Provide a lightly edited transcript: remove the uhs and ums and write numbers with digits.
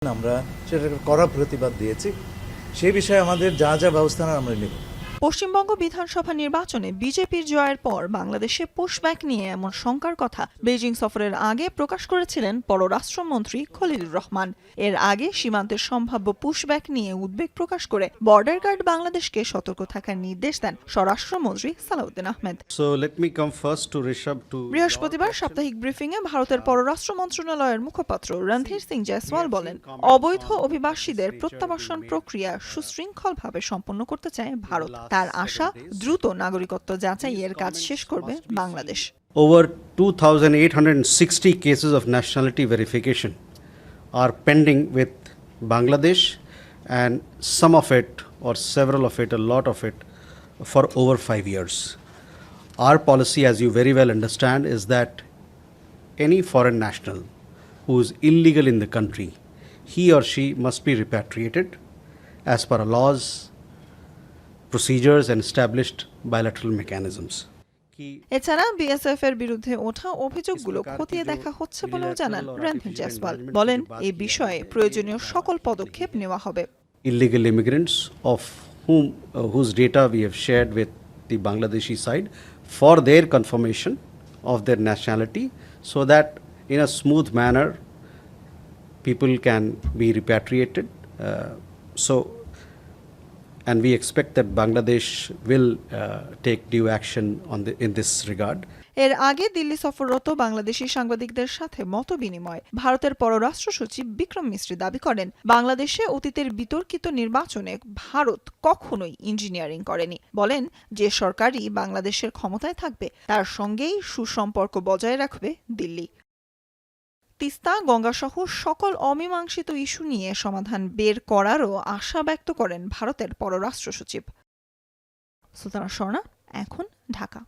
আমরা সেটার কড়া প্রতিবাদ দিয়েছি। সেই বিষয়ে আমাদের যা যা ব্যবস্থা আমরা নেব। পশ্চিমবঙ্গ বিধানসভা নির্বাচনে বিজেপির জয়ের পর বাংলাদেশে পুশব্যাক নিয়ে এমন শঙ্কার কথা বেজিং সফরের আগে প্রকাশ করেছিলেন পররাষ্ট্রমন্ত্রী খলিলুর রহমান। এর আগে সীমান্তের সম্ভাব্য পুশব্যাক নিয়ে উদ্বেগ প্রকাশ করে বর্ডার গার্ড বাংলাদেশকে সতর্ক থাকার নির্দেশ দেন স্বরাষ্ট্রমন্ত্রী সালাউদ্দিন আহমেদ। বৃহস্পতিবার সাপ্তাহিক ব্রিফিংয়ে ভারতের পররাষ্ট্র মন্ত্রণালয়ের মুখপাত্র রণধীর সিং জয়সওয়াল বলেন, অবৈধ অভিবাসীদের প্রত্যাবাসন প্রক্রিয়া সুশৃঙ্খলভাবে সম্পন্ন করতে চায় ভারত। তার আশা, দ্রুত নাগরিকত্ব যাচাইয়ের কাজ শেষ করবে Bangladesh. Over 2,860 cases of nationality verification are pending with Bangladesh, and some of it, or several of it, a lot of it, for over 5 years. Our policy, as you very well understand, is that any foreign national who is illegal in the country, he or she must be repatriated as per our laws, procedures and established bilateral mechanisms. এছাড়া BSF এর বিরুদ্ধে ওঠা অভিযোগগুলো খতিয়ে দেখা হচ্ছে বলেও জানান রণধীর জয়সওয়াল। বলেন, এই বিষয়ে প্রয়োজনীয় সকল পদক্ষেপ নেওয়া হবে। Illegal immigrants of whose data we have shared with the Bangladeshi side for their confirmation of their nationality, so that in a smooth manner people can be repatriated. And we expect that Bangladesh will take due action in this regard. এর আগে দিল্লি সফররত বাংলাদেশি সাংবাদিকদের সাথে মতবিনিময় ভারতের পররাষ্ট্র সচিব বিক্রম মিশ্রি দাবি করেন, বাংলাদেশে অতীতের বিতর্কিত নির্বাচনে ভারত কখনোই ইঞ্জিনিয়ারিং করেনি। বলেন, যে সরকারই বাংলাদেশের ক্ষমতায় থাকবে তার সঙ্গেই সুসম্পর্ক বজায় রাখবে দিল্লি। তিস্তা, গঙ্গাসহ সকল অমীমাংসিত ইস্যু নিয়ে সমাধান বের করারও আশা ব্যক্ত করেন ভারতের পররাষ্ট্র সচিব। সুলতানা স্বর্ণা, এখন ঢাকা।